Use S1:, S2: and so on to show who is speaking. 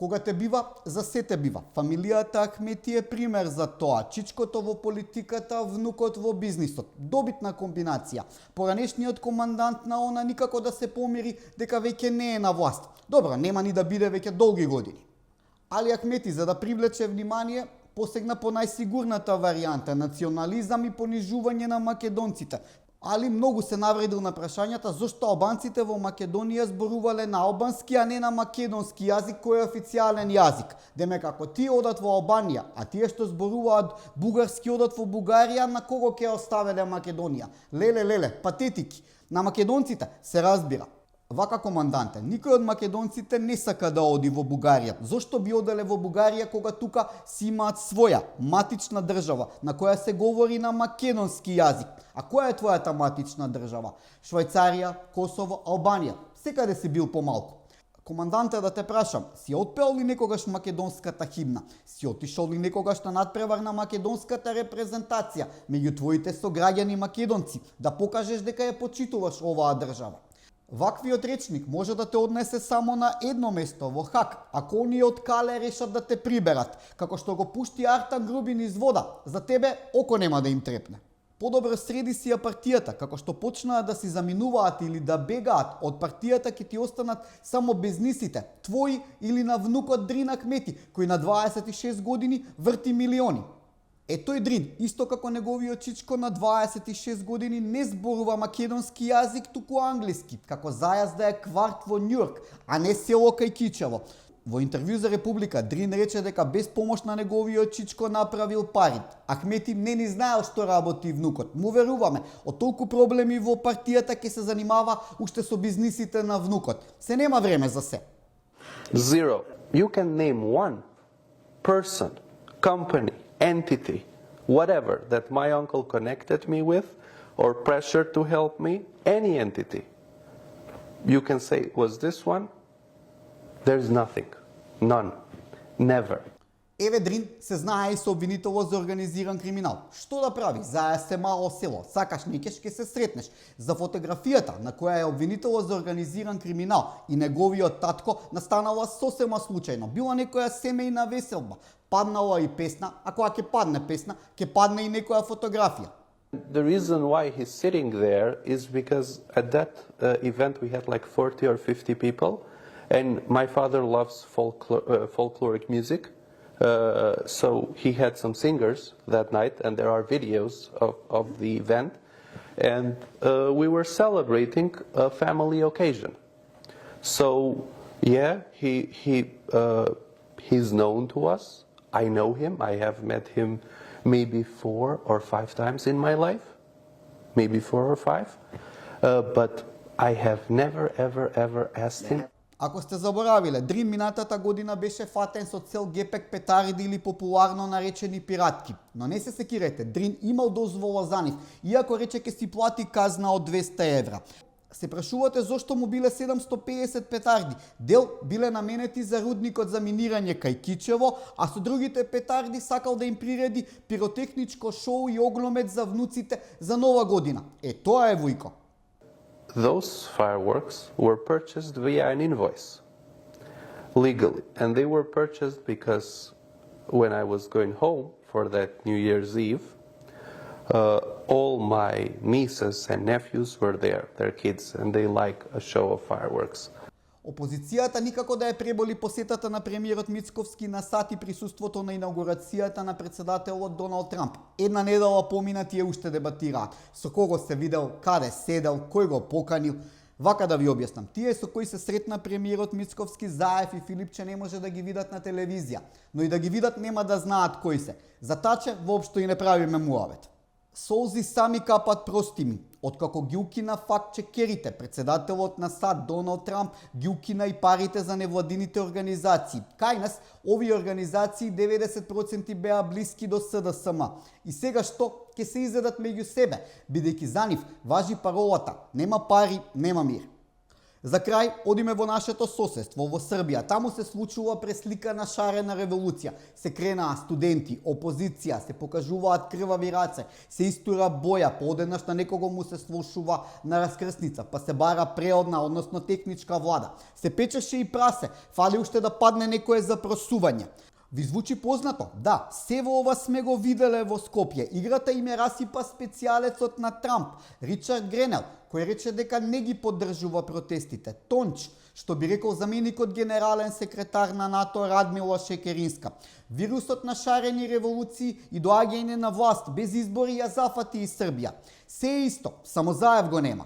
S1: Кога те бива, за се те бива. Фамилијата Ахмети е пример за тоа. Чичкото во политиката, внукот во бизнисот. Добитна комбинација. Поранешниот командант на ОНА никако да се помири дека веќе не е на власт. Добро, нема ни да биде веќе долги години. Али Ахмети, за да привлече внимание, посегна по најсигурната варијанта, национализам и понижување на македонците. Али многу се навредил на прашањата зошто албанците во Македонија зборувале на албански, а не на македонски јазик кој е официјален јазик. Демек ако тие одат во Албанија, а тие што зборуваат бугарски одат во Бугарија, на кого ќе оставеле Македонија? Леле, патетики. На македонците се разбира. Вака команданте, никој од македонците не сака да оди во Бугарија. Зошто би оделе во Бугарија кога тука си имаат своја матична држава на која се говори на македонски јазик? А која е твојата матична држава? Швајцарија, Косово, Албанија. Секаде си бил помалку. Команданте, да те прашам, си отпеал ли некогаш македонската химна? Си отишол ли некогаш на надпревар на македонската репрезентација меѓу твоите сограѓани македонци да покажеш дека ја почитуваш оваа држава? Ваквиот речник може да те однесе само на едно место, во Хаг, ако оние од Кале решат да те приберат, како што го пушти Артан Грубин из вода, за тебе око нема да им трепне. Подобро среди си ја партијата, како што почнаа да си заминуваат или да бегаат од партијата, ќе ти останат само безнисите, твои или на внукот Дрин Ахмети, кој на 26 години врти милиони. Тој Дрин, исто како неговиот чичко на 26 години, не зборува македонски јазик, туку англиски, како зајазда е кварт во Њујорк, а не село кај Кичево. Во интервју за Република, Дрин рече дека без помош на неговиот чичко направил пари. Ахмети не ни знаел што работи внукот. Му веруваме, од толку проблеми во партијата ќе се занимава уште со бизнисите на внукот. Се нема време за се.
S2: Zero. You can name one person, company, entity, whatever that my uncle connected me with or pressured to help me, any entity. You can say, was this one? There's nothing. None. Never.
S1: Еве Дрин се знае и со обвинителот за организиран криминал. Што да прави? Заја се мало село. Сакаш некеш ке се сретнеш. За фотографијата на која е обвинителот за организиран криминал и неговиот татко настанала сосема случајно. Била некоја семејна веселба. Паднала и песна, а кога ќе падне песна, ќе падне и некоја фотографија.
S2: The reason why he's sitting there is because at that event we had like 40 or 50 people, and my father loves folkloric music. So he had some singers that night, and there are videos of the event, and we were celebrating a family occasion. So yeah, he's known to us. I know him. I have met him maybe 4 or 5 times in my life, maybe 4 or 5, but I have never ever asked him.
S1: Ако сте заборавиле, Дрин минатата година беше фатен со цел гепек петариди или популарно наречени пиратки. Но не се секирете, Дрин имал дозвола за нив, иако рече ке си плати казна од 200 евра. Се прашувате зошто му биле 750 петарди. Дел биле наменети за рудникот за минирање кај Кичево, а со другите петарди сакал да им приреди пиротехничко шоу и огломет за внуците за Нова година. Тоа е Вујко.
S2: Those fireworks were purchased via an invoice, legally. And they were purchased because when I was going home for that New Year's Eve, all my nieces and nephews were there, their kids, and they like a show of fireworks.
S1: Опозицијата никако да ја преболи посетата на премиерот Мицковски на сати присуството на инаугурацијата на председателот Доналд Трамп. Една недела помина тие уште дебатираат. Со кого се видел, каде седел, кој го поканил. Вака да ви објаснам. Тие со кои се сретна премиерот Мицковски, Заев и Филипче не може да ги видат на телевизија. Но и да ги видат нема да знаат кои се. За таче воопшто и не правиме муавет. Солзи сами капат, прости ми. Откако ги укина факт-чекерите, председателот на САД Доналд Трамп ги укина и парите за невладините организации. Кај нас, овие организации 90% беа блиски до СДСМ. И сега што ќе се изедат меѓу себе, бидејќи за нив важи паролата: нема пари, нема мир. За крај, одиме во нашето соседство, во Србија. Таму се случува пресликана шарена револуција. Се кренаа студенти, опозиција, се покажуваат крвави раце, се истура боја, поодеднаш на некого му се слушува на раскрсница, па се бара преодна, односно техничка влада. Се печеше и прасе, фали уште да падне некое запросување. Ви звучи познато? Да, се во ова сме го виделе во Скопје. Играта им ја расипа специјалецот на Трамп, Ричард Гренел, кој рече дека не ги поддржува протестите. Тонч, што би рекол заменикот генерален секретар на НАТО Радмила Шекеринска. Вирусот на шарени револуции и доаѓање на власт без избори ја зафати и Србија. Се е исто, само Заев го нема.